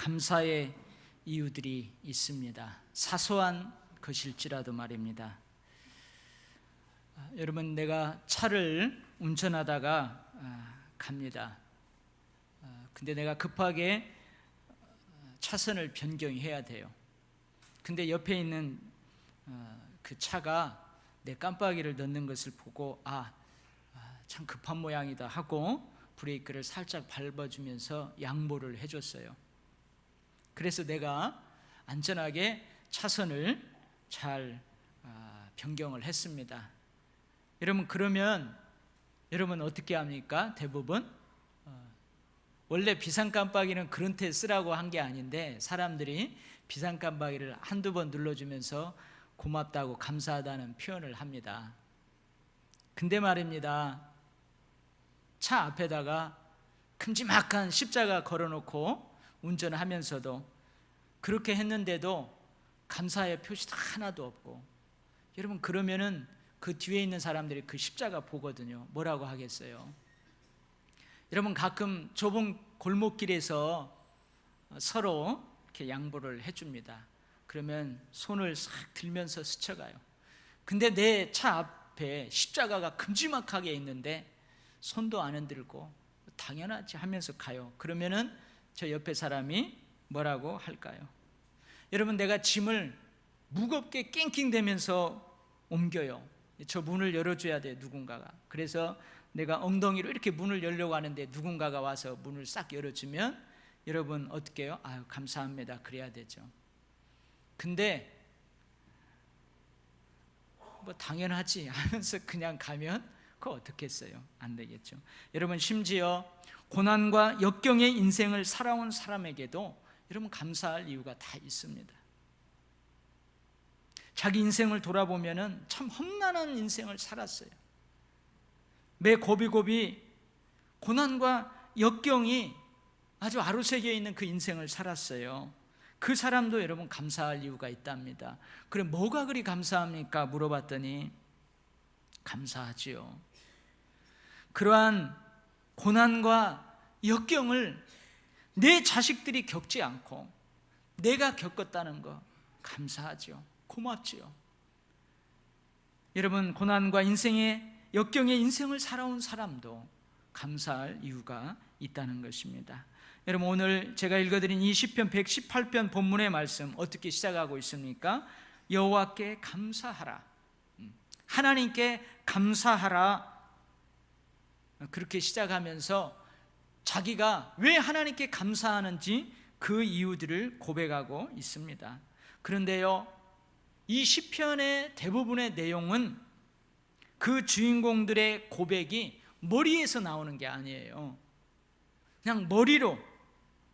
감사의 이유들이 있습니다. 사소한 것일지라도 말입니다. 여러분, 내가 차를 운전하다가 갑니다. 근데 내가 급하게 차선을 변경해야 돼요. 근데 옆에 있는 그 차가 내 깜빡이를 넣는 것을 보고 참 급한 모양이다 하고 브레이크를 살짝 밟아주면서 양보를 해줬어요. 그래서 내가 안전하게 차선을 잘 변경을 했습니다. 여러분, 그러면 여러분 어떻게 합니까? 대부분 원래 비상깜빡이는 그런 데 쓰라고 한 게 아닌데 사람들이 비상깜빡이를 한두 번 눌러주면서 고맙다고 감사하다는 표현을 합니다. 근데 말입니다, 차 앞에다가 큼지막한 십자가 걸어놓고 운전을 하면서도 그렇게 했는데도 감사의 표시도 하나도 없고, 여러분 그러면은 그 뒤에 있는 사람들이 그 십자가 보거든요. 뭐라고 하겠어요? 여러분, 가끔 좁은 골목길에서 서로 이렇게 양보를 해줍니다. 그러면 손을 싹 들면서 스쳐가요. 근데 내 차 앞에 십자가가 큼지막하게 있는데 손도 안 흔들고 당연하지 하면서 가요. 그러면은 저 옆에 사람이 뭐라고 할까요? 여러분, 내가 짐을 무겁게 낑낑대면서 옮겨요. 저 문을 열어줘야 돼, 누군가가. 그래서 내가 엉덩이로 이렇게 문을 열려고 하는데 누군가가 와서 문을 싹 열어주면 여러분 어떻게 해요? 감사합니다 그래야 되죠. 근데 뭐 당연하지 하면서 그냥 가면 그거 어떻겠어요? 안 되겠죠. 여러분, 심지어 고난과 역경의 인생을 살아온 사람에게도 여러분 감사할 이유가 다 있습니다. 자기 인생을 돌아보면은 참 험난한 인생을 살았어요. 매 고비고비 고난과 역경이 아주 아로새겨 있는 그 인생을 살았어요. 그 사람도 여러분 감사할 이유가 있답니다. 그래, 뭐가 그리 감사합니까? 물어봤더니 감사하지요. 그러한 고난과 역경을 내 자식들이 겪지 않고 내가 겪었다는 거 감사하죠. 고맙지요. 여러분, 고난과 역경의 인생을 살아온 사람도 감사할 이유가 있다는 것입니다. 여러분, 오늘 제가 읽어드린 이 시편 118편 본문의 말씀 어떻게 시작하고 있습니까? 여호와께 감사하라, 하나님께 감사하라, 그렇게 시작하면서 자기가 왜 하나님께 감사하는지 그 이유들을 고백하고 있습니다. 그런데요, 이 시편의 대부분의 내용은 그 주인공들의 고백이 머리에서 나오는 게 아니에요. 그냥 머리로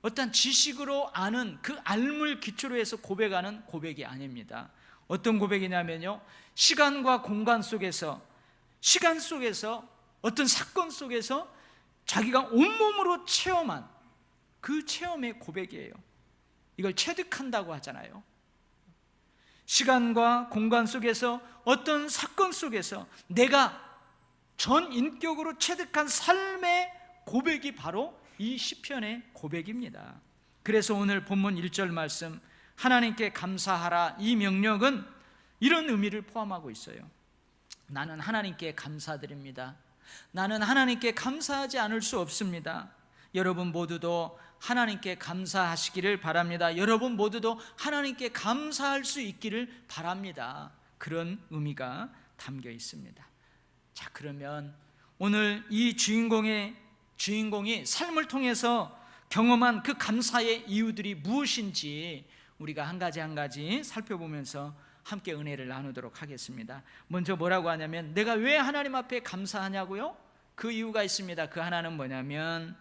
어떤 지식으로 아는 그 알물 기초로 해서 고백하는 고백이 아닙니다. 어떤 고백이냐면요, 시간과 공간 속에서, 시간 속에서, 어떤 사건 속에서 자기가 온몸으로 체험한 그 체험의 고백이에요. 이걸 체득한다고 하잖아요. 시간과 공간 속에서, 어떤 사건 속에서 내가 전 인격으로 체득한 삶의 고백이 바로 이 시편의 고백입니다. 그래서 오늘 본문 1절 말씀, 하나님께 감사하라, 이 명령은 이런 의미를 포함하고 있어요. 나는 하나님께 감사드립니다. 나는 하나님께 감사하지 않을 수 없습니다. 여러분 모두도 하나님께 감사하시기를 바랍니다. 여러분 모두도 하나님께 감사할 수 있기를 바랍니다. 그런 의미가 담겨 있습니다. 자, 그러면 오늘 이 주인공이 삶을 통해서 경험한 그 감사의 이유들이 무엇인지 우리가 한 가지 한 가지 살펴보면서 함께 은혜를 나누도록 하겠습니다. 먼저 뭐라고 하냐면, 내가 왜 하나님 앞에 감사하냐고요? 그 이유가 있습니다. 그 하나는 뭐냐면,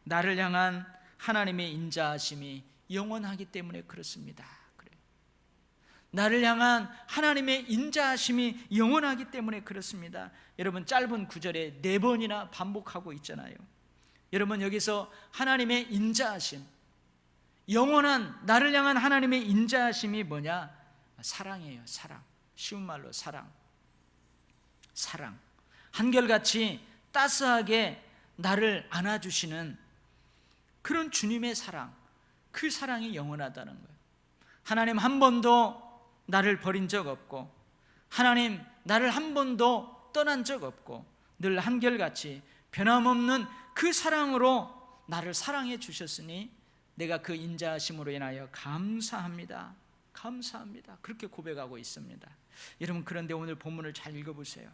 나를 향한 하나님의 인자하심이 영원하기 때문에 그렇습니다. 그래요. 나를 향한 하나님의 인자하심이 영원하기 때문에 그렇습니다. 여러분, 짧은 구절에 4번이나 반복하고 있잖아요. 여러분, 여기서 하나님의 인자하심, 영원한 나를 향한 하나님의 인자하심이 뭐냐? 사랑이에요. 사랑. 쉬운 말로 사랑. 한결같이 따스하게 나를 안아주시는 그런 주님의 사랑, 그 사랑이 영원하다는 거예요. 하나님 한 번도 나를 버린 적 없고, 하나님 나를 한 번도 떠난 적 없고, 늘 한결같이 변함없는 그 사랑으로 나를 사랑해 주셨으니 내가 그 인자하심으로 인하여 감사합니다. 감사합니다. 그렇게 고백하고 있습니다. 여러분, 그런데 오늘 본문을 잘 읽어보세요.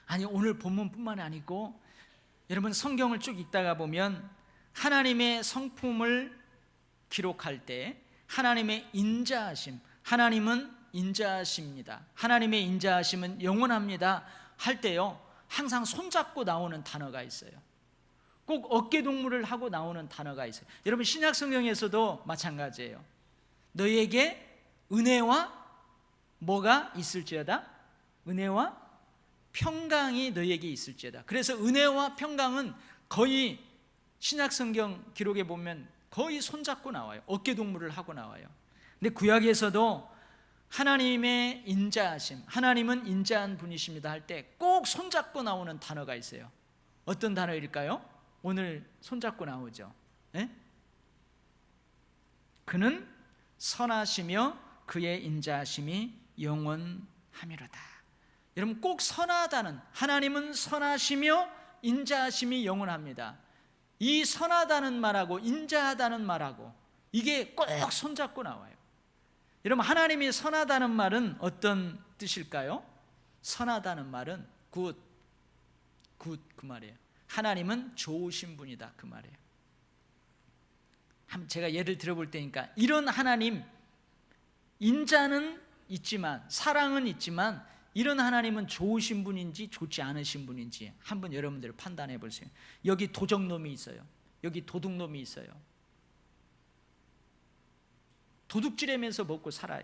아니, 오늘 본문뿐만 아니고 여러분 성경을 쭉 읽다가 보면 하나님의 성품을 기록할 때 하나님의 인자하심, 하나님은 인자하십니다, 하나님의 인자하심은 영원합니다 할 때요, 항상 손잡고 나오는 단어가 있어요. 꼭 어깨동무를 하고 나오는 단어가 있어요. 여러분, 신약 성경에서도 마찬가지예요. 너희에게 은혜와 뭐가 있을지어다? 은혜와 평강이 너희에게 있을지어다. 그래서 은혜와 평강은 거의 신약 성경 기록에 보면 거의 손잡고 나와요. 어깨동무를 하고 나와요. 근데 구약에서도 하나님의 인자하심, 하나님은 인자한 분이십니다 할 때 꼭 손잡고 나오는 단어가 있어요. 어떤 단어일까요? 오늘 손잡고 나오죠. 네? 그는 선하시며 그의 인자하심이 영원하미로다. 여러분, 꼭 선하다는, 하나님은 선하시며 인자하심이 영원합니다. 이 선하다는 말하고 인자하다는 말하고 이게 꼭 손잡고 나와요. 여러분, 하나님이 선하다는 말은 어떤 뜻일까요? 선하다는 말은 굿 그 말이에요. 하나님은 좋으신 분이다 그 말이에요. 제가 예를 들어볼 테니까, 이런 하나님, 인자는 있지만 사랑은 있지만 이런 하나님은 좋으신 분인지 좋지 않으신 분인지 한번 여러분들 판단해 보세요. 여기 도적놈이 있어요. 여기 도둑놈이 있어요. 도둑질하면서 먹고 살아요.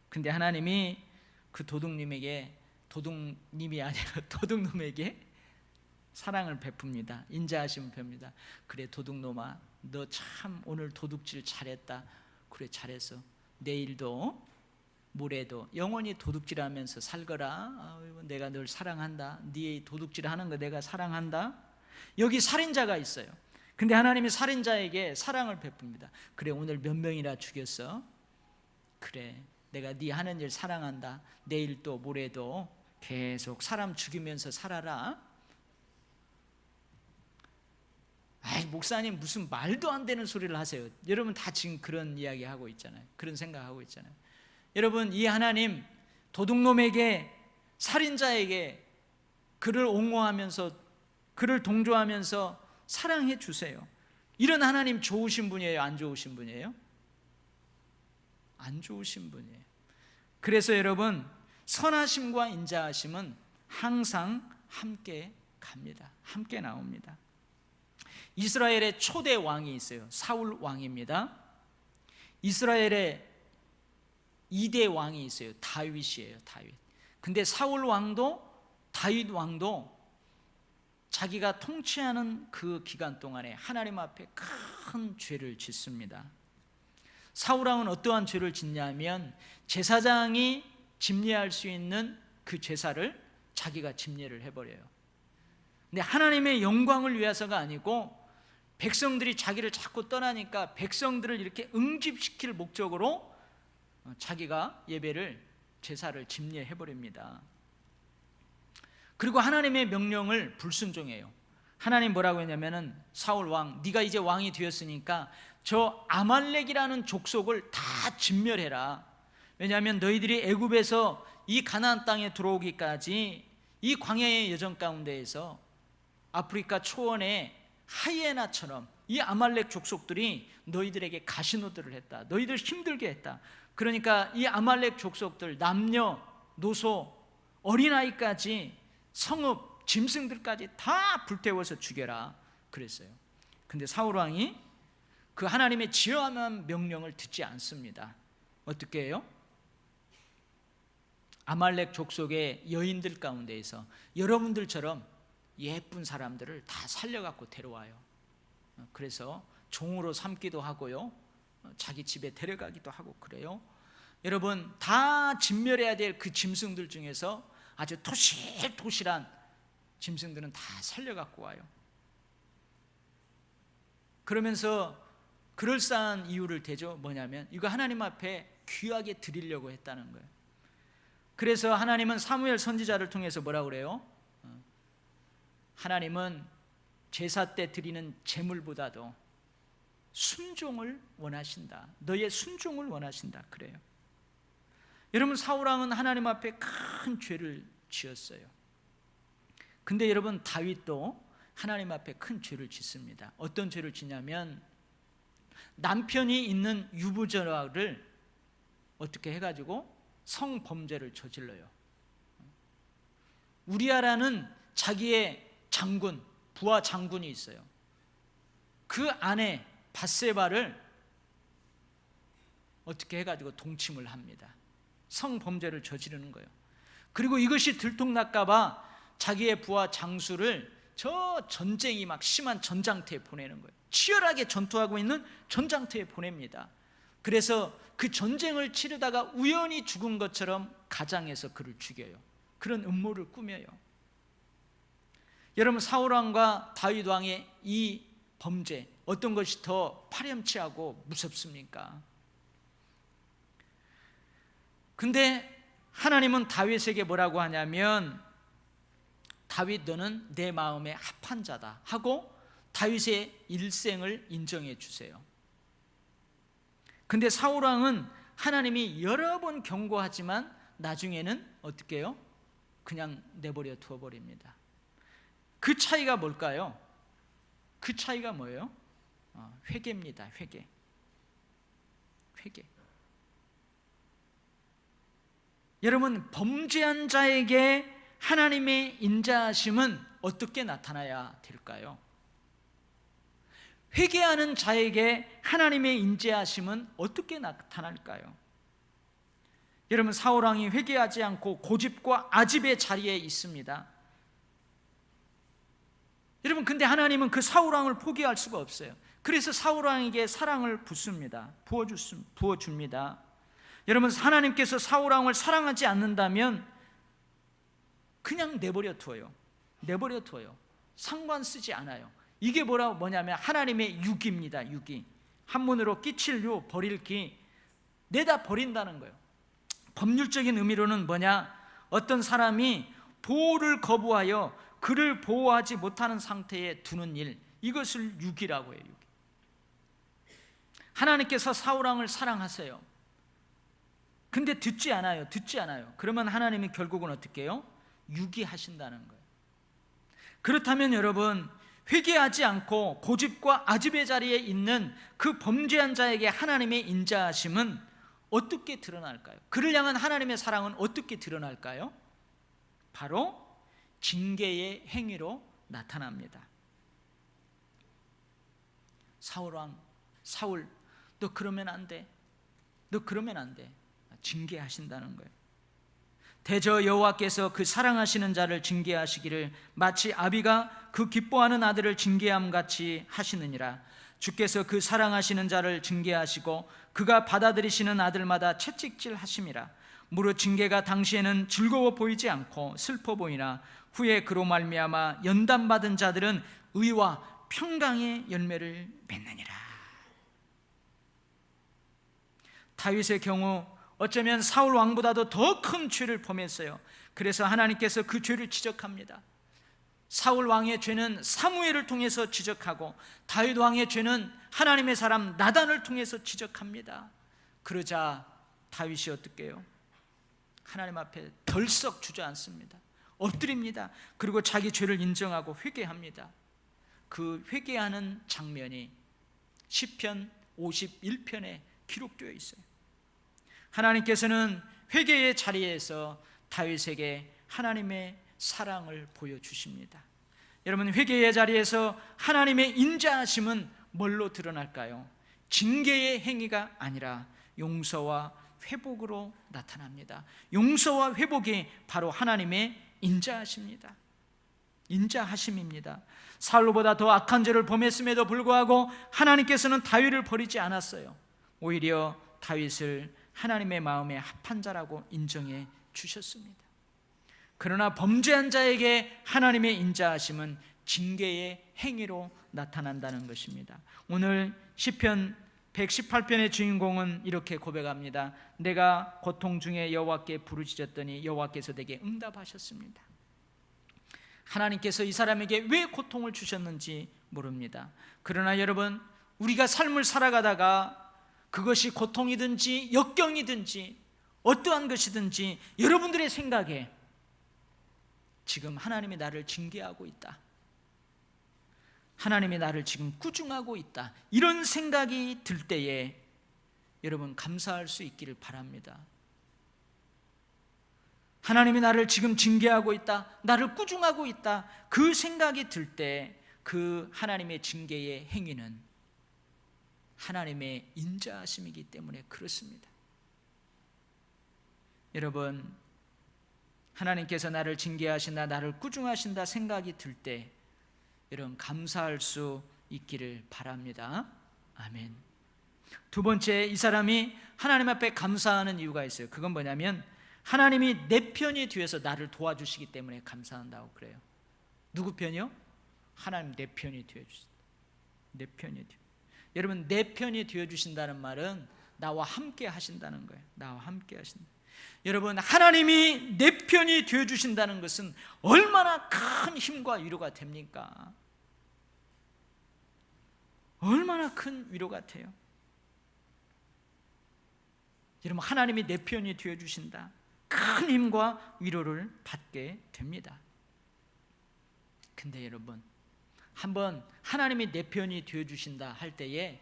근데 하나님이 그 도둑님이 아니라 도둑놈에게 사랑을 베풉니다. 인자하심을 베풉니다. 그래, 도둑놈아, 너 참 오늘 도둑질 잘했다. 그래, 잘했어. 내일도 모레도 영원히 도둑질하면서 살거라. 내가 널 사랑한다. 네 도둑질하는 거 내가 사랑한다. 여기 살인자가 있어요. 근데 하나님이 살인자에게 사랑을 베풉니다. 그래, 오늘 몇 명이나 죽였어? 그래, 내가 네 하는 일 사랑한다. 내일도 모레도 계속 사람 죽이면서 살아라. 아이, 목사님 무슨 말도 안 되는 소리를 하세요. 여러분 다 지금 그런 이야기 하고 있잖아요. 그런 생각하고 있잖아요. 여러분, 이 하나님 도둑놈에게, 살인자에게 그를 옹호하면서, 그를 동조하면서 사랑해 주세요. 이런 하나님 좋으신 분이에요? 안 좋으신 분이에요? 안 좋으신 분이에요. 그래서 여러분, 선하심과 인자하심은 항상 함께 갑니다. 함께 나옵니다. 이스라엘의 초대 왕이 있어요. 사울 왕입니다. 이스라엘의 2대 왕이 있어요. 다윗이에요. 다윗. 근데 사울 왕도 다윗 왕도 자기가 통치하는 그 기간 동안에 하나님 앞에 큰 죄를 짓습니다. 사울 왕은 어떠한 죄를 짓냐면, 제사장이 집례할 수 있는 그 제사를 자기가 집례를 해버려요. 근데 하나님의 영광을 위해서가 아니고 백성들이 자기를 자꾸 떠나니까 백성들을 이렇게 응집시킬 목적으로 자기가 예배를, 제사를 집례해버립니다. 그리고 하나님의 명령을 불순종해요. 하나님 뭐라고 했냐면은, 사울 왕, 네가 이제 왕이 되었으니까 저 아말렉이라는 족속을 다 진멸해라. 왜냐하면 너희들이 애굽에서 이 가나안 땅에 들어오기까지 이 광야의 여정 가운데에서 아프리카 초원에 하이에나처럼 이 아말렉 족속들이 너희들에게 가시노들을 했다. 너희들 힘들게 했다. 그러니까 이 아말렉 족속들, 남녀, 노소, 어린아이까지, 성읍, 짐승들까지 다 불태워서 죽여라 그랬어요. 근데 사울왕이 그 하나님의 지엄한 명령을 듣지 않습니다. 어떻게 해요? 아말렉 족속의 여인들 가운데에서 여러분들처럼 예쁜 사람들을 다 살려갖고 데려와요. 그래서 종으로 삼기도 하고요, 자기 집에 데려가기도 하고 그래요. 여러분, 다 진멸해야 될 그 짐승들 중에서 아주 토실토실한 짐승들은 다 살려갖고 와요. 그러면서 그럴싸한 이유를 대죠. 뭐냐면 이거 하나님 앞에 귀하게 드리려고 했다는 거예요. 그래서 하나님은 사무엘 선지자를 통해서 뭐라고 그래요? 하나님은 제사 때 드리는 제물보다도 순종을 원하신다. 너의 순종을 원하신다. 그래요. 여러분, 사울왕은 하나님 앞에 큰 죄를 지었어요. 근데 여러분, 다윗도 하나님 앞에 큰 죄를 짓습니다. 어떤 죄를 짓냐면 남편이 있는 유부녀를 어떻게 해가지고 성범죄를 저질러요. 우리아라는 자기의 장군, 부하 장군이 있어요. 그 아내 밧세바를 어떻게 해가지고 동침을 합니다. 성범죄를 저지르는 거예요. 그리고 이것이 들통날까봐 자기의 부하 장수를 저 전쟁이 막 심한 전장터에 보내는 거예요. 치열하게 전투하고 있는 전장터에 보냅니다. 그래서 그 전쟁을 치르다가 우연히 죽은 것처럼 가장해서 그를 죽여요. 그런 음모를 꾸며요. 여러분, 사울왕과 다윗왕의 이 범죄, 어떤 것이 더 파렴치하고 무섭습니까? 근데 하나님은 다윗에게 뭐라고 하냐면 다윗, 너는 내 마음에 합한 자다 하고 다윗의 일생을 인정해 주세요. 근데 사울왕은 하나님이 여러 번 경고하지만 나중에는 어떻게 해요? 그냥 내버려 두어버립니다. 그 차이가 뭘까요? 그 차이가 뭐예요? 회개입니다. 회개. 여러분, 범죄한 자에게 하나님의 인자하심은 어떻게 나타나야 될까요? 회개하는 자에게 하나님의 인자하심은 어떻게 나타날까요? 여러분, 사울왕이 회개하지 않고 고집과 아집의 자리에 있습니다. 여러분, 근데 하나님은 그 사울왕을 포기할 수가 없어요. 그래서 사울왕에게 사랑을 부어줍니다. 여러분, 하나님께서 사울왕을 사랑하지 않는다면 그냥 내버려 두어요. 상관 쓰지 않아요. 이게 뭐냐면 하나님의 유기입니다. 유기. 한문으로 끼칠 유, 버릴 기, 내다 버린다는 거예요. 법률적인 의미로는 뭐냐? 어떤 사람이 보호를 거부하여 그를 보호하지 못하는 상태에 두는 일, 이것을 유기라고 해요. 유기. 하나님께서 사울왕을 사랑하세요. 근데 듣지 않아요. 그러면 하나님이 결국은 어떻게 해요? 유기하신다는 거예요. 그렇다면 여러분, 회개하지 않고 고집과 아집의 자리에 있는 그 범죄한 자에게 하나님의 인자하심은 어떻게 드러날까요? 그를 향한 하나님의 사랑은 어떻게 드러날까요? 바로 징계의 행위로 나타납니다. 사울, 너 그러면 안 돼. 징계하신다는 거예요. 대저 여호와께서 그 사랑하시는 자를 징계하시기를 마치 아비가 그 기뻐하는 아들을 징계함 같이 하시느니라. 주께서 그 사랑하시는 자를 징계하시고 그가 받아들이시는 아들마다 채찍질 하심이라. 무릇 징계가 당시에는 즐거워 보이지 않고 슬퍼 보이나 후에 그로 말미암아 연단받은 자들은 의와 평강의 열매를 맺느니라. 다윗의 경우 어쩌면 사울 왕보다도 더 큰 죄를 범했어요. 그래서 하나님께서 그 죄를 지적합니다. 사울 왕의 죄는 사무엘을 통해서 지적하고 다윗 왕의 죄는 하나님의 사람 나단을 통해서 지적합니다. 그러자 다윗이 어떻게 해요? 하나님 앞에 덜썩 주저앉습니다. 엎드립니다. 그리고 자기 죄를 인정하고 회개합니다. 그 회개하는 장면이 시편 51편에 기록되어 있어요. 하나님께서는 회개의 자리에서 다윗에게 하나님의 사랑을 보여주십니다. 여러분, 회개의 자리에서 하나님의 인자하심은 뭘로 드러날까요? 징계의 행위가 아니라 용서와 회복으로 나타납니다. 용서와 회복이 바로 하나님의 인자하심입니다. 사울보다 더 악한 죄를 범했음에도 불구하고 하나님께서는 다윗을 버리지 않았어요. 오히려 다윗을 하나님의 마음에 합한 자라고 인정해 주셨습니다. 그러나 범죄한 자에게 하나님의 인자하심은 징계의 행위로 나타난다는 것입니다. 오늘 시편 118편의 주인공은 이렇게 고백합니다. 내가 고통 중에 여호와께 부르짖었더니 여호와께서 내게 응답하셨습니다. 하나님께서 이 사람에게 왜 고통을 주셨는지 모릅니다. 그러나 여러분, 우리가 삶을 살아가다가 그것이 고통이든지 역경이든지 어떠한 것이든지 여러분들의 생각에 지금 하나님이 나를 징계하고 있다, 하나님이 나를 지금 꾸중하고 있다, 이런 생각이 들 때에 여러분 감사할 수 있기를 바랍니다. 하나님이 나를 지금 징계하고 있다, 나를 꾸중하고 있다, 그 생각이 들 때 그 하나님의 징계의 행위는 하나님의 인자하심이기 때문에 그렇습니다. 여러분, 하나님께서 나를 징계하신다, 나를 꾸중하신다 생각이 들 때 여러분 감사할 수 있기를 바랍니다. 아멘. 두 번째, 이 사람이 하나님 앞에 감사하는 이유가 있어요. 그건 뭐냐면 하나님이 내 편이 뒤에서 나를 도와주시기 때문에 감사한다고 그래요. 누구 편이요? 하나님 내 편이 되어주신다. 내 편이 되어. 여러분, 내 편이 되어주신다는 말은 나와 함께 하신다는 거예요. 나와 함께 하신다. 여러분, 하나님이 내 편이 되어주신다는 것은 얼마나 큰 힘과 위로가 됩니까? 얼마나 큰 위로 같아요. 여러분, 하나님이 내 편이 되어주신다, 큰 힘과 위로를 받게 됩니다. 근데 여러분, 한번 하나님이 내 편이 되어주신다 할 때에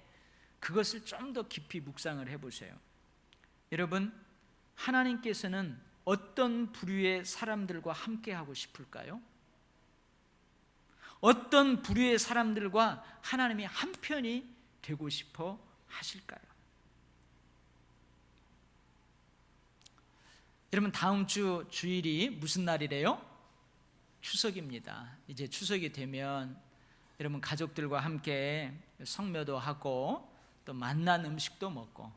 그것을 좀 더 깊이 묵상을 해보세요. 여러분, 하나님께서는 어떤 부류의 사람들과 함께 하고 싶을까요? 어떤 부류의 사람들과 하나님이 한편이 되고 싶어 하실까요? 여러분, 다음 주 주일이 무슨 날이래요? 추석입니다. 이제 추석이 되면 여러분 가족들과 함께 성묘도 하고 또 맛난 음식도 먹고,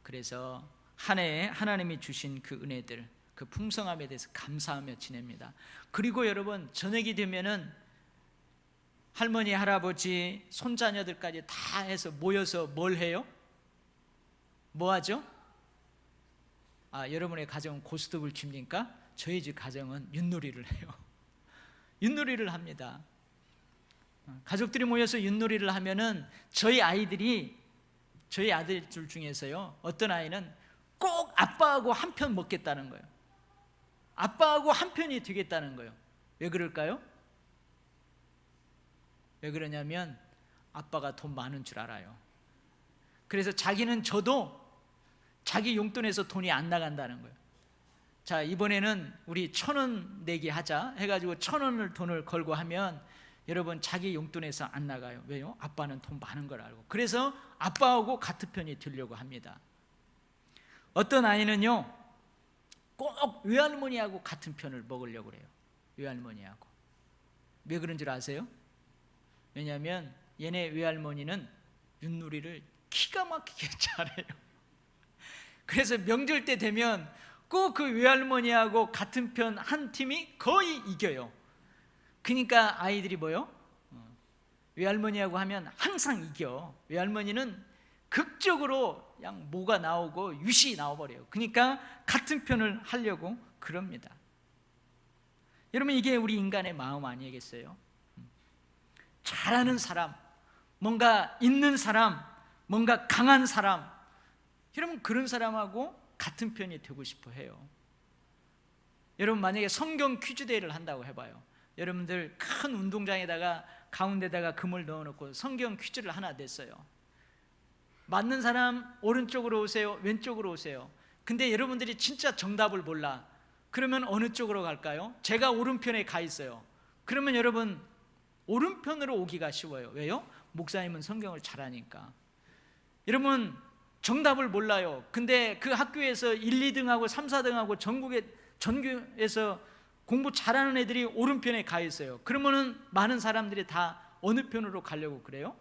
그래서 한 해에 하나님이 주신 그 은혜들, 그 풍성함에 대해서 감사하며 지냅니다. 그리고 여러분, 저녁이 되면은 할머니, 할아버지, 손자녀들까지 다 해서 모여서 뭘 해요? 뭐 하죠? 여러분의 가정은 고스톱을 칩니까? 저희 집 가정은 윷놀이를 해요. 윷놀이를 합니다. 가족들이 모여서 윷놀이를 하면은 저희 아이들 중에서요, 어떤 아이는 꼭 아빠하고 한 편 먹겠다는 거예요. 아빠하고 한 편이 되겠다는 거예요. 왜 그럴까요? 왜 그러냐면 아빠가 돈 많은 줄 알아요. 그래서 자기는 저도 자기 용돈에서 돈이 안 나간다는 거예요. 자, 이번에는 우리 1,000원 내기 하자 해가지고 1,000원을 돈을 걸고 하면 여러분 자기 용돈에서 안 나가요. 왜요? 아빠는 돈 많은 걸 알고. 그래서 아빠하고 같은 편이 되려고 합니다. 어떤 아이는요, 꼭 외할머니하고 같은 편을 먹으려고 그래요. 외할머니하고. 왜 그런 줄 아세요? 왜냐하면 얘네 외할머니는 윷놀이를 기가 막히게 잘해요. 그래서 명절 때 되면 꼭 그 외할머니하고 같은 편 한 팀이 거의 이겨요. 그러니까 아이들이 뭐요? 외할머니하고 하면 항상 이겨. 외할머니는 극적으로 그냥 모가 나오고 유시 나와버려요. 그러니까 같은 편을 하려고 그럽니다. 여러분, 이게 우리 인간의 마음 아니겠어요? 잘하는 사람, 뭔가 있는 사람, 뭔가 강한 사람, 여러분 그런 사람하고 같은 편이 되고 싶어 해요. 여러분, 만약에 성경 퀴즈 대회를 한다고 해봐요. 여러분들 큰 운동장에다가 가운데다가 금을 넣어놓고 성경 퀴즈를 하나 냈어요. 맞는 사람 오른쪽으로 오세요, 왼쪽으로 오세요. 근데 여러분들이 진짜 정답을 몰라. 그러면 어느 쪽으로 갈까요? 제가 오른편에 가 있어요. 그러면 여러분 오른편으로 오기가 쉬워요. 왜요? 목사님은 성경을 잘 아니까. 여러분 정답을 몰라요. 근데 그 학교에서 1, 2등하고 3, 4등하고 전교에서 공부 잘하는 애들이 오른편에 가 있어요. 그러면은 많은 사람들이 다 어느 편으로 가려고 그래요?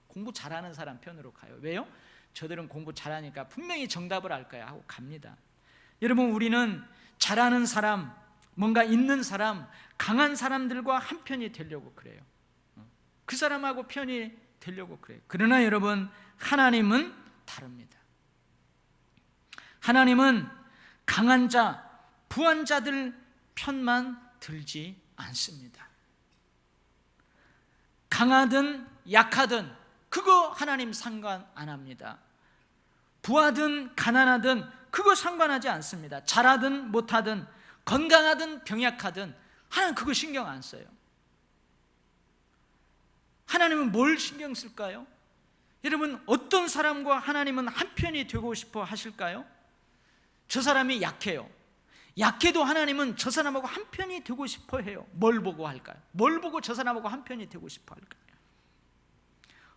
공부 잘하는 사람 편으로 가요. 왜요? 저들은 공부 잘하니까 분명히 정답을 알 거야 하고 갑니다. 여러분, 우리는 잘하는 사람, 뭔가 있는 사람, 강한 사람들과 한 편이 되려고 그래요. 그 사람하고 편이 되려고 그래요. 그러나 여러분, 하나님은 다릅니다. 하나님은 강한 자, 부한 자들 편만 들지 않습니다. 강하든 약하든 그거 하나님 상관 안 합니다. 부하든 가난하든 그거 상관하지 않습니다. 잘하든 못하든 건강하든 병약하든 하나님 그거 신경 안 써요. 하나님은 뭘 신경 쓸까요? 여러분, 어떤 사람과 하나님은 한편이 되고 싶어 하실까요? 저 사람이 약해요. 약해도 하나님은 저 사람하고 한편이 되고 싶어 해요. 뭘 보고 할까요? 뭘 보고 저 사람하고 한편이 되고 싶어 할까요?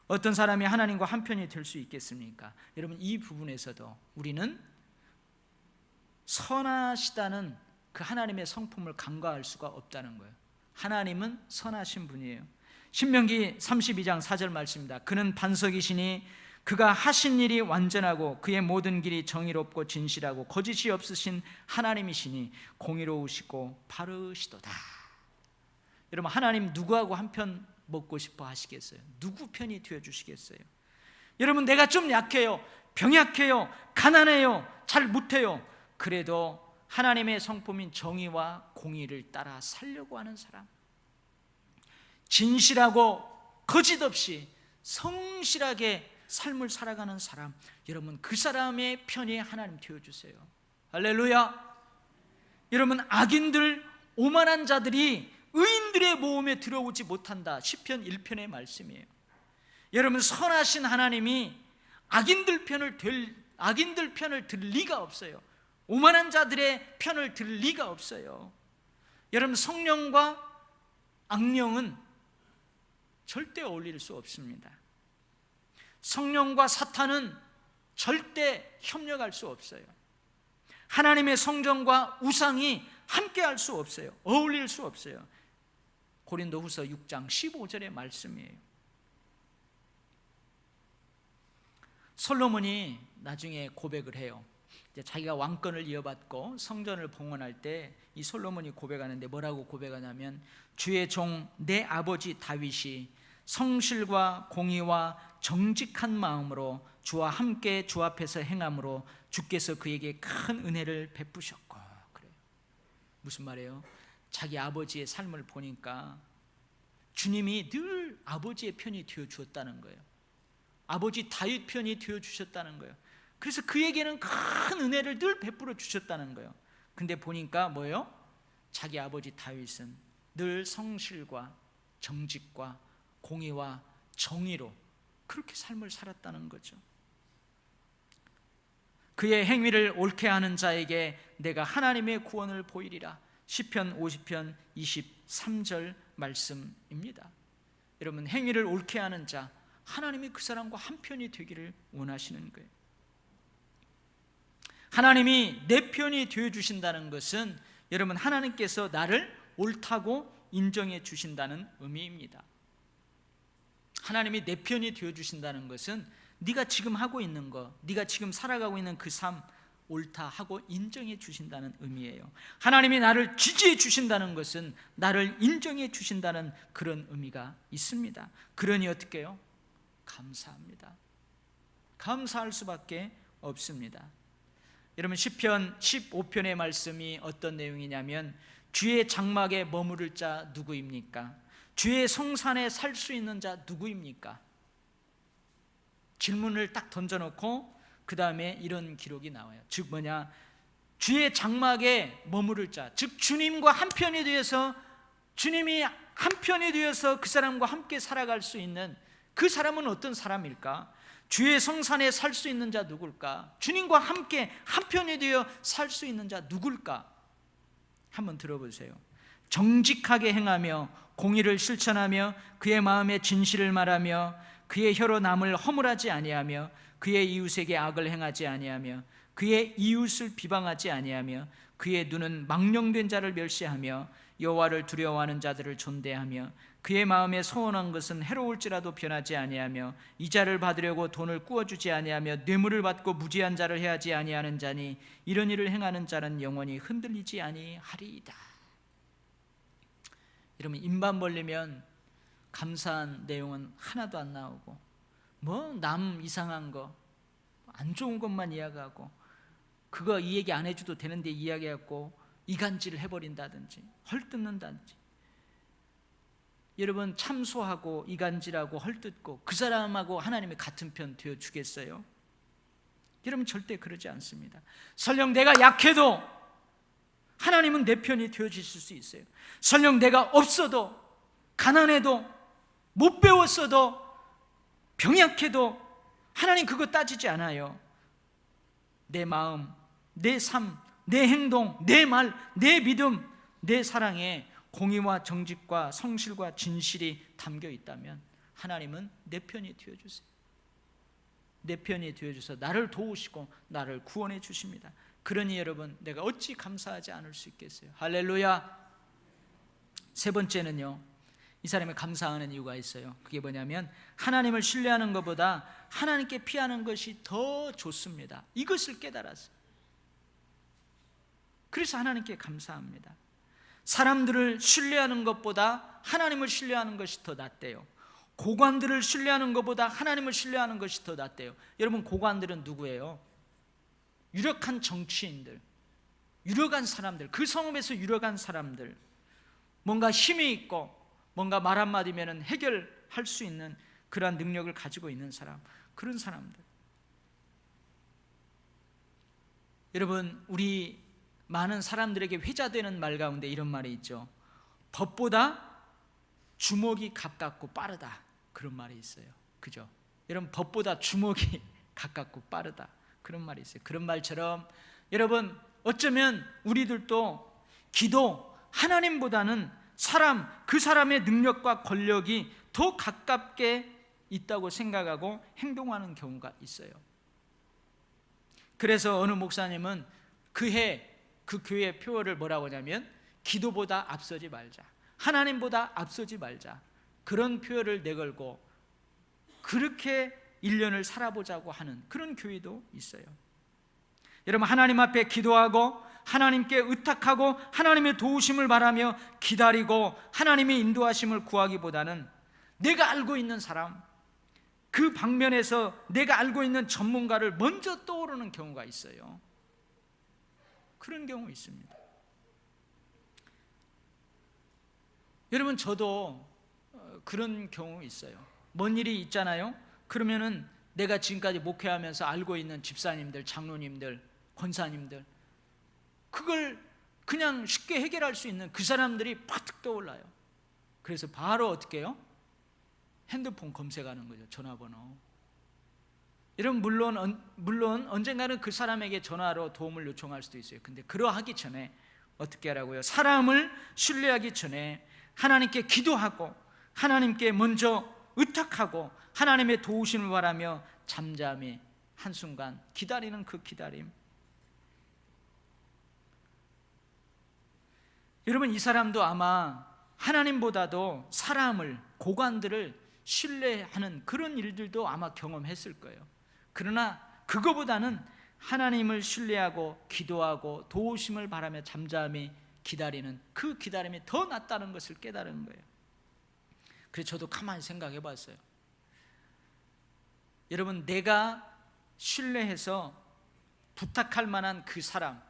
어떤 사람이 하나님과 한편이 될 수 있겠습니까? 여러분, 이 부분에서도 우리는 선하시다는 그 하나님의 성품을 간과할 수가 없다는 거예요. 하나님은 선하신 분이에요. 신명기 32장 4절 말씀입니다. 그는 반석이시니 그가 하신 일이 완전하고 그의 모든 길이 정의롭고 진실하고 거짓이 없으신 하나님이시니 공의로우시고 바르시도다. 여러분, 하나님 누구하고 한편 먹고 싶어 하시겠어요? 누구 편이 되어주시겠어요? 여러분, 내가 좀 약해요, 병약해요, 가난해요, 잘 못해요. 그래도 하나님의 성품인 정의와 공의를 따라 살려고 하는 사람, 진실하고 거짓 없이 성실하게 삶을 살아가는 사람, 여러분 그 사람의 편이 하나님 되어주세요. 할렐루야. 여러분, 악인들 오만한 자들이 의인들의 모험에 들어오지 못한다, 시편 1편의 말씀이에요. 여러분, 선하신 하나님이 악인들 편을 들 리가 없어요. 오만한 자들의 편을 들 리가 없어요. 여러분, 성령과 악령은 절대 어울릴 수 없습니다. 성령과 사탄은 절대 협력할 수 없어요. 하나님의 성전과 우상이 함께할 수 없어요. 어울릴 수 없어요. 고린도후서 6장 15절의 말씀이에요. 솔로몬이 나중에 고백을 해요. 이제 자기가 왕권을 이어받고 성전을 봉헌할 때 이 솔로몬이 고백하는데 뭐라고 고백하냐면, 주의 종 내 아버지 다윗이 성실과 공의와 정직한 마음으로 주와 함께 주 앞에서 행함으로 주께서 그에게 큰 은혜를 베푸셨고. 그래요. 무슨 말이에요? 자기 아버지의 삶을 보니까 주님이 늘 아버지의 편이 되어 주었다는 거예요. 아버지 다윗 편이 되어 주셨다는 거예요. 그래서 그에게는 큰 은혜를 늘 베풀어 주셨다는 거예요. 근데 보니까 뭐예요? 자기 아버지 다윗은 늘 성실과 정직과 공의와 정의로 그렇게 삶을 살았다는 거죠. 그의 행위를 옳게 하는 자에게 내가 하나님의 구원을 보이리라. 시편 50편 23절 말씀입니다. 여러분, 행위를 옳게 하는 자, 하나님이 그 사람과 한편이 되기를 원하시는 거예요. 하나님이 내 편이 되어주신다는 것은 여러분, 하나님께서 나를 옳다고 인정해 주신다는 의미입니다. 하나님이 내 편이 되어주신다는 것은 네가 지금 하고 있는 거, 네가 지금 살아가고 있는 그 삶 옳다 하고 인정해 주신다는 의미예요. 하나님이 나를 지지해 주신다는 것은 나를 인정해 주신다는 그런 의미가 있습니다. 그러니 어떻게 해요? 감사합니다. 감사할 수밖에 없습니다. 여러분, 시편 15편의 말씀이 어떤 내용이냐면, 주의 장막에 머무를 자 누구입니까? 주의 성산에 살 수 있는 자 누구입니까? 질문을 딱 던져놓고 그 다음에 이런 기록이 나와요. 즉 뭐냐? 주의 장막에 머무를 자, 즉 주님과 한편이 되어서, 주님이 한편이 되어서 그 사람과 함께 살아갈 수 있는 그 사람은 어떤 사람일까? 주의 성산에 살 수 있는 자 누굴까? 주님과 함께 한편이 되어 살 수 있는 자 누굴까? 한번 들어보세요. 정직하게 행하며 공의를 실천하며 그의 마음에 진실을 말하며 그의 혀로 남을 허물하지 아니하며 그의 이웃에게 악을 행하지 아니하며 그의 이웃을 비방하지 아니하며 그의 눈은 망령된 자를 멸시하며 여호와를 두려워하는 자들을 존대하며 그의 마음에 소원한 것은 해로울지라도 변하지 아니하며 이자를 받으려고 돈을 꾸어주지 아니하며 뇌물을 받고 무지한 자를 해하지 아니하는 자니 이런 일을 행하는 자는 영원히 흔들리지 아니하리이다. 여러분, 입만 벌리면 감사한 내용은 하나도 안 나오고 뭐 남 이상한 거, 안 좋은 것만 이야기하고, 그거 이 얘기 안 해줘도 되는데 이야기하고 이간질을 해버린다든지 헐뜯는다든지. 여러분, 참소하고 이간질하고 헐뜯고 그 사람하고 하나님이 같은 편 되어주겠어요? 여러분, 절대 그러지 않습니다. 설령 내가 약해도 하나님은 내 편이 되어주실 수 있어요. 설령 내가 없어도, 가난해도, 못 배웠어도, 병약해도 하나님 그거 따지지 않아요. 내 마음, 내 삶, 내 행동, 내 말, 내 믿음, 내 사랑에 공의와 정직과 성실과 진실이 담겨 있다면 하나님은 내 편이 되어주세요. 내 편이 되어주셔서 나를 도우시고 나를 구원해 주십니다. 그러니 여러분, 내가 어찌 감사하지 않을 수 있겠어요? 할렐루야. 세 번째는요, 이 사람이 감사하는 이유가 있어요. 그게 뭐냐면 하나님을 신뢰하는 것보다 하나님께 피하는 것이 더 좋습니다. 이것을 깨달았어요. 그래서 하나님께 감사합니다. 사람들을 신뢰하는 것보다 하나님을 신뢰하는 것이 더 낫대요. 고관들을 신뢰하는 것보다 하나님을 신뢰하는 것이 더 낫대요. 여러분, 고관들은 누구예요? 유력한 정치인들, 유력한 사람들, 그 성읍에서 유력한 사람들, 뭔가 힘이 있고 뭔가 말 한마디면 해결할 수 있는 그러한 능력을 가지고 있는 사람, 그런 사람들. 여러분, 우리 많은 사람들에게 회자되는 말 가운데 이런 말이 있죠. 법보다 주먹이 가깝고 빠르다, 그런 말이 있어요. 그죠? 여러분, 법보다 주먹이 가깝고 빠르다, 그런 말이 있어요. 그런 말처럼 여러분, 어쩌면 우리들도 기도, 하나님보다는 사람, 그 사람의 능력과 권력이 더 가깝게 있다고 생각하고 행동하는 경우가 있어요. 그래서 어느 목사님은 그해 그 교회 표어를 뭐라고 하냐면 기도보다 앞서지 말자, 하나님보다 앞서지 말자, 그런 표어를 내걸고 그렇게 1년을 살아보자고 하는 그런 교회도 있어요. 여러분, 하나님 앞에 기도하고 하나님께 의탁하고 하나님의 도우심을 바라며 기다리고 하나님의 인도하심을 구하기보다는 내가 알고 있는 사람, 그 방면에서 내가 알고 있는 전문가를 먼저 떠오르는 경우가 있어요. 그런 경우 있습니다. 여러분, 저도 그런 경우 있어요. 뭔 일이 있잖아요. 그러면은 내가 지금까지 목회하면서 알고 있는 집사님들, 장로님들, 권사님들, 그걸 그냥 쉽게 해결할 수 있는 그 사람들이 파뜩 떠올라요. 그래서 바로 어떻게 해요? 핸드폰 검색하는 거죠. 전화번호. 여러분, 물론 언젠가는 그 사람에게 전화로 도움을 요청할 수도 있어요. 근데 그러하기 전에 어떻게 하라고요? 사람을 신뢰하기 전에 하나님께 기도하고 하나님께 먼저 의탁하고 하나님의 도우심을 바라며 잠잠히 한순간 기다리는 그 기다림. 여러분, 이 사람도 아마 하나님보다도 사람을, 고관들을 신뢰하는 그런 일들도 아마 경험했을 거예요. 그러나 그거보다는 하나님을 신뢰하고 기도하고 도우심을 바라며 잠잠히 기다리는 그 기다림이 더 낫다는 것을 깨달은 거예요. 그래서 저도 가만히 생각해 봤어요. 여러분, 내가 신뢰해서 부탁할 만한 그 사람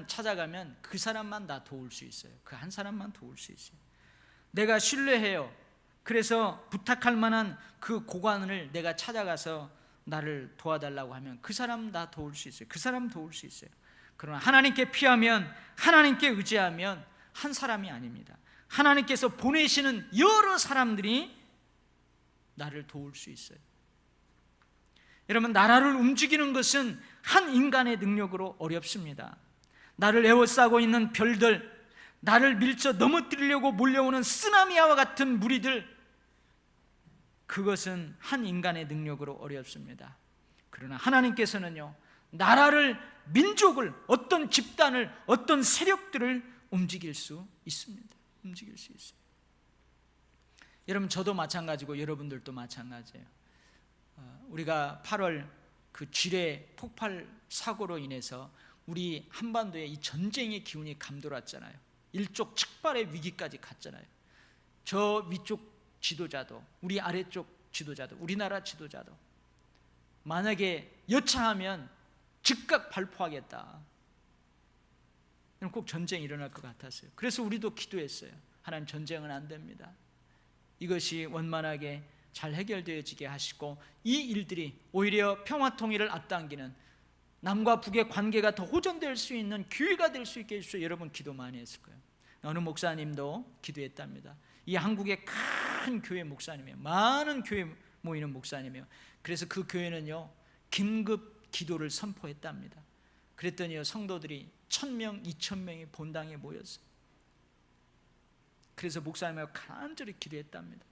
찾아가면 그 사람만 나 도울 수 있어요. 그 한 사람만 도울 수 있어요. 내가 신뢰해요. 그래서 부탁할 만한 그 고관을 내가 찾아가서 나를 도와달라고 하면 그 사람 나 도울 수 있어요. 그 사람 도울 수 있어요. 그러나 하나님께 피하면, 하나님께 의지하면 한 사람이 아닙니다. 하나님께서 보내시는 여러 사람들이 나를 도울 수 있어요. 여러분, 나라를 움직이는 것은 한 인간의 능력으로 어렵습니다. 나를 에워싸고 있는 별들, 나를 밀쳐 넘어뜨리려고 몰려오는 쓰나미와 같은 무리들, 그것은 한 인간의 능력으로 어렵습니다. 그러나 하나님께서는요, 나라를, 민족을, 어떤 집단을, 어떤 세력들을 움직일 수 있습니다. 움직일 수 있어요. 여러분, 저도 마찬가지고 여러분들도 마찬가지예요. 우리가 8월 그 지뢰 폭발 사고로 인해서 우리 한반도에 이 전쟁의 기운이 감돌았잖아요. 일촉즉발의 위기까지 갔잖아요. 저 위쪽 지도자도, 우리 아래쪽 지도자도, 우리나라 지도자도 만약에 여차하면 즉각 발포하겠다. 꼭 전쟁이 일어날 것 같았어요. 그래서 우리도 기도했어요. 하나님, 전쟁은 안 됩니다. 이것이 원만하게 잘 해결되어지게 하시고 이 일들이 오히려 평화통일을 앞당기는, 남과 북의 관계가 더 호전될 수 있는 기회가 될 수 있게 해주셔서 여러분 기도 많이 했을 거예요. 어느 목사님도 기도했답니다. 이 한국의 큰 교회 목사님이에요. 많은 교회 모이는 목사님이에요. 그래서 그 교회는요 긴급 기도를 선포했답니다. 그랬더니요 성도들이 1000명, 2000명이 본당에 모였어요. 그래서 목사님하고 간절히 기도했답니다.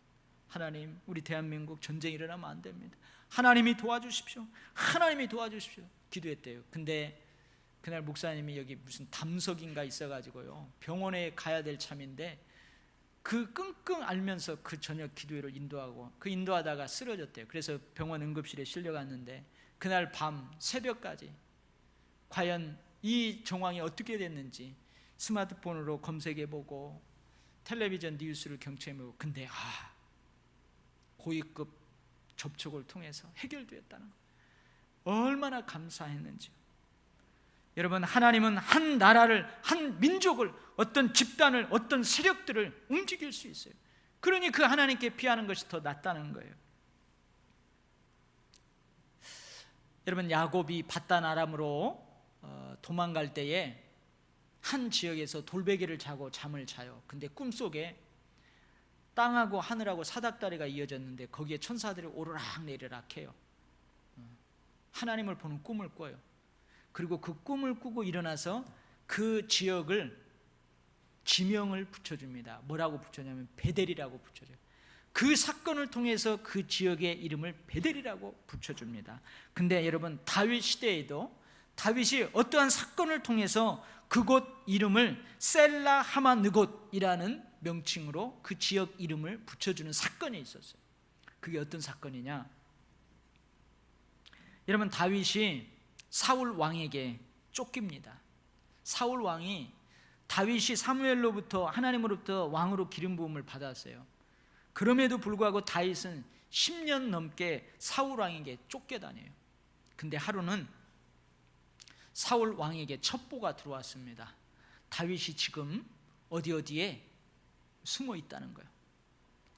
하나님, 우리 대한민국 전쟁이 일어나면 안 됩니다. 하나님이 도와주십시오. 하나님이 도와주십시오. 기도했대요. 근데 그날 목사님이 여기 무슨 담석인가 있어가지고요 병원에 가야 될 참인데 그 끙끙 앓면서 그 저녁 기도회를 인도하고 그 인도하다가 쓰러졌대요. 그래서 병원 응급실에 실려갔는데 그날 밤 새벽까지 과연 이 정황이 어떻게 됐는지 스마트폰으로 검색해보고 텔레비전 뉴스를 경청해보고, 근데 고위급 접촉을 통해서 해결되었다는 거예요. 얼마나 감사했는지요. 여러분, 하나님은 한 나라를, 한 민족을, 어떤 집단을, 어떤 세력들을 움직일 수 있어요. 그러니 그 하나님께 피하는 것이 더 낫다는 거예요. 여러분, 야곱이 바단 아람으로 도망갈 때에 한 지역에서 돌베개를 자고 잠을 자요. 근데 꿈속에 땅하고 하늘하고 사닥다리가 이어졌는데 거기에 천사들이 오르락 내리락 해요. 하나님을 보는 꿈을 꿔요. 그리고 그 꿈을 꾸고 일어나서 그 지역을 지명을 붙여줍니다. 뭐라고 붙여냐면 베델이라고 붙여줘요. 그 사건을 통해서 그 지역의 이름을 베델이라고 붙여줍니다. 근데 여러분, 다윗 시대에도 다윗이 어떠한 사건을 통해서 그곳 이름을 셀라 하마느곳이라는 명칭으로 그 지역 이름을 붙여주는 사건이 있었어요. 그게 어떤 사건이냐? 여러분, 다윗이 사울 왕에게 쫓깁니다. 사울 왕이 다윗이 사무엘로부터, 하나님으로부터 왕으로 기름 부음을 받았어요. 그럼에도 불구하고 다윗은 10년 넘게 사울 왕에게 쫓겨다녀요. 근데 하루는 사울 왕에게 첩보가 들어왔습니다. 다윗이 지금 어디에 숨어 있다는 거예요.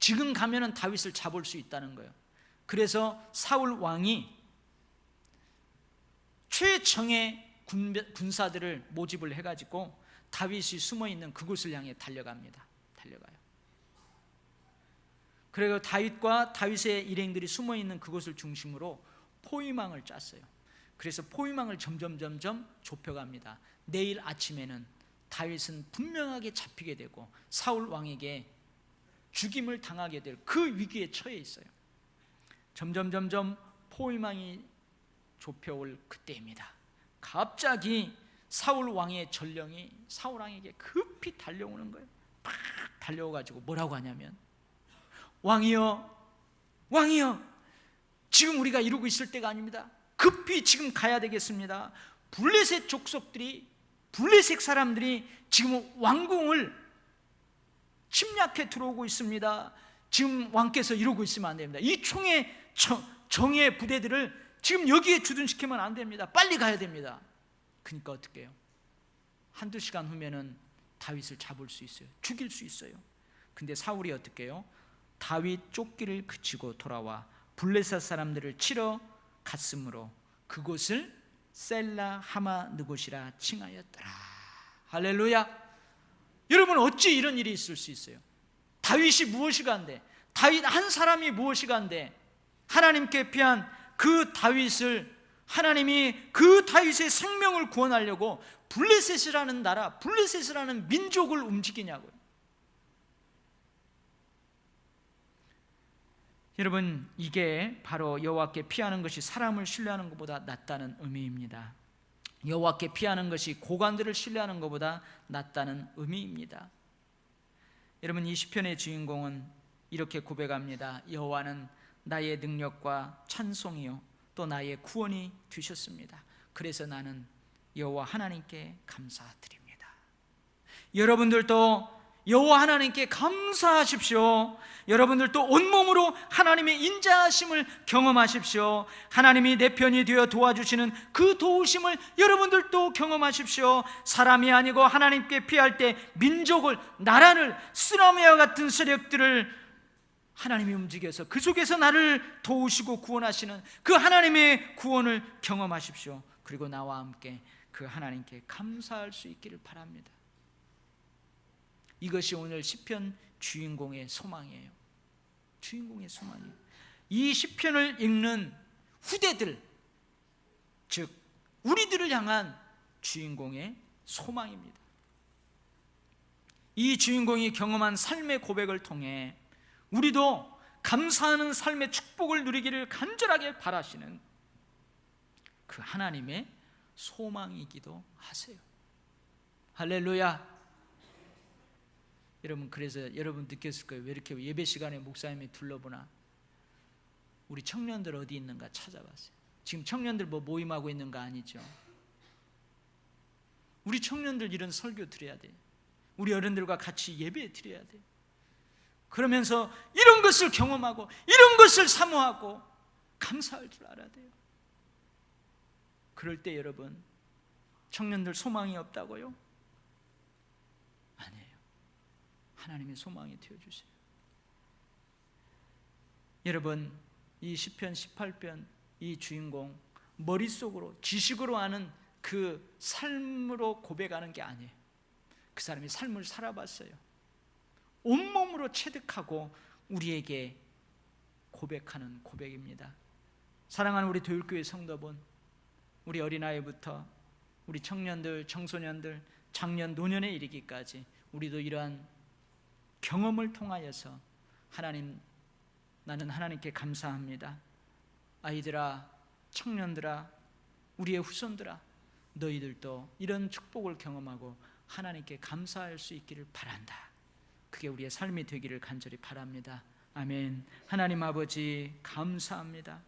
지금 가면은 다윗을 잡을 수 있다는 거예요. 그래서 사울 왕이 최정예 군사들을 모집을 해가지고 다윗이 숨어 있는 그곳을 향해 달려가요. 그리고 다윗과 다윗의 일행들이 숨어 있는 그곳을 중심으로 포위망을 짰어요. 그래서 포위망을 점점 좁혀갑니다. 내일 아침에는 다윗은 분명하게 잡히게 되고 사울 왕에게 죽임을 당하게 될 그 위기에 처해 있어요. 점점 포위망이 좁혀올 그때입니다. 갑자기 사울 왕의 전령이 사울 왕에게 급히 달려오는 거예요. 팍 달려와가지고 뭐라고 하냐면, 왕이여, 지금 우리가 이러고 있을 때가 아닙니다. 급히 지금 가야 되겠습니다. 블레셋 족속들이, 블레셋 사람들이 지금 왕궁을 침략해 들어오고 있습니다. 지금 왕께서 이러고 있으면 안 됩니다. 이 정예 부대들을 지금 여기에 주둔시키면 안 됩니다. 빨리 가야 됩니다. 그러니까 어떻게 해요? 한두 시간 후면은 다윗을 잡을 수 있어요. 죽일 수 있어요. 근데 사울이 어떻게 해요? 다윗 쫓기를 그치고 돌아와 블레셋 사람들을 치러 갔으므로 그곳을 셀라 하마느곳이라 칭하였더라. 할렐루야. 여러분, 어찌 이런 일이 있을 수 있어요? 다윗이 무엇이 간데, 다윗 한 사람이 무엇이 간데, 하나님께 피한 그 다윗을 하나님이 그 다윗의 생명을 구원하려고 블레셋이라는 나라, 블레셋이라는 민족을 움직이냐고요. 여러분, 이게 바로 여호와께 피하는 것이 사람을 신뢰하는 것보다 낫다는 의미입니다. 여호와께 피하는 것이 고관들을 신뢰하는 것보다 낫다는 의미입니다. 여러분, 이 시편의 주인공은 이렇게 고백합니다. 여호와는 나의 능력과 찬송이요 또 나의 구원이 되셨습니다. 그래서 나는 여호와 하나님께 감사드립니다. 여러분들도 여호와 하나님께 감사하십시오. 여러분들도 온몸으로 하나님의 인자하심을 경험하십시오. 하나님이 내 편이 되어 도와주시는 그 도우심을 여러분들도 경험하십시오. 사람이 아니고 하나님께 피할 때 민족을, 나라를, 쓰나미와 같은 세력들을 하나님이 움직여서 그 속에서 나를 도우시고 구원하시는 그 하나님의 구원을 경험하십시오. 그리고 나와 함께 그 하나님께 감사할 수 있기를 바랍니다. 이것이 오늘 시편 주인공의 소망이에요. 주인공의 소망이에요. 이 시편을 읽는 후대들, 즉 우리들을 향한 주인공의 소망입니다. 이 주인공이 경험한 삶의 고백을 통해 우리도 감사하는 삶의 축복을 누리기를 간절하게 바라시는 그 하나님의 소망이기도 하세요. 할렐루야. 여러분, 그래서 여러분 느꼈을 거예요. 왜 이렇게 예배 시간에 목사님이 둘러보나? 우리 청년들 어디 있는가 찾아봤어요. 지금 청년들 뭐 모임하고 있는 거 아니죠? 우리 청년들 이런 설교 드려야 돼요. 우리 어른들과 같이 예배 드려야 돼요. 그러면서 이런 것을 경험하고 이런 것을 사모하고 감사할 줄 알아야 돼요. 그럴 때 여러분, 청년들 소망이 없다고요? 아니에요. 하나님의 소망이 되어주세요. 여러분, 이 시편 18편 이 주인공 머릿속으로 지식으로 아는 그 삶으로 고백하는 게 아니에요. 그 사람이 삶을 살아봤어요. 온몸으로 체득하고 우리에게 고백하는 고백입니다. 사랑하는 우리 도율교회 성도분, 우리 어린아이부터 우리 청년들, 청소년들, 장년, 노년에 이르기까지 우리도 이러한 경험을 통하여서 하나님, 나는 하나님께 감사합니다. 아이들아, 청년들아, 우리의 후손들아, 너희들도 이런 축복을 경험하고 하나님께 감사할 수 있기를 바란다. 그게 우리의 삶이 되기를 간절히 바랍니다. 아멘. 하나님 아버지 감사합니다.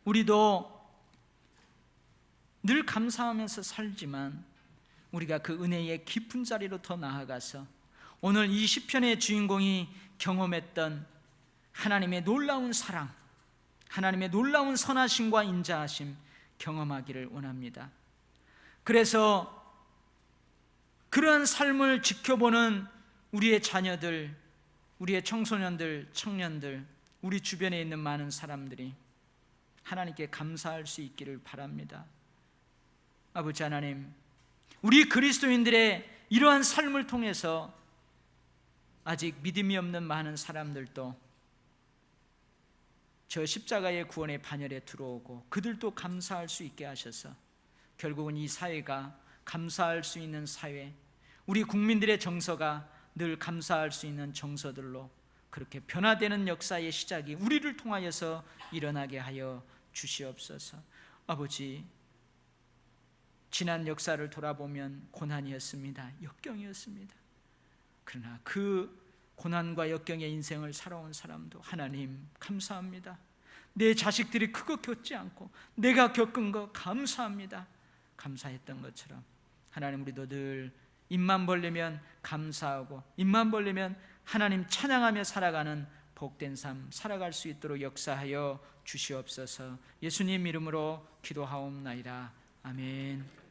우리도 늘 감사하면서 살지만 우리가 그 은혜의 깊은 자리로 더 나아가서 오늘 이 시편의 주인공이 경험했던 하나님의 놀라운 사랑, 하나님의 놀라운 선하심과 인자하심 경험하기를 원합니다. 그래서 그러한 삶을 지켜보는 우리의 자녀들, 우리의 청소년들, 청년들, 우리 주변에 있는 많은 사람들이 하나님께 감사할 수 있기를 바랍니다. 아버지 하나님, 우리 그리스도인들의 이러한 삶을 통해서 아직 믿음이 없는 많은 사람들도 저 십자가의 구원의 반열에 들어오고 그들도 감사할 수 있게 하셔서 결국은 이 사회가 감사할 수 있는 사회, 우리 국민들의 정서가 늘 감사할 수 있는 정서들로 그렇게 변화되는 역사의 시작이 우리를 통하여서 일어나게 하여 주시옵소서. 아버지, 지난 역사를 돌아보면 고난이었습니다. 역경이었습니다. 그러나 그 고난과 역경의 인생을 살아온 사람도 하나님 감사합니다. 내 자식들이 그거 겪지 않고 내가 겪은 거 감사합니다. 감사했던 것처럼 하나님, 우리도 늘 입만 벌리면 감사하고 입만 벌리면 하나님 찬양하며 살아가는 복된 삶 살아갈 수 있도록 역사하여 주시옵소서. 예수님 이름으로 기도하옵나이다. 아멘.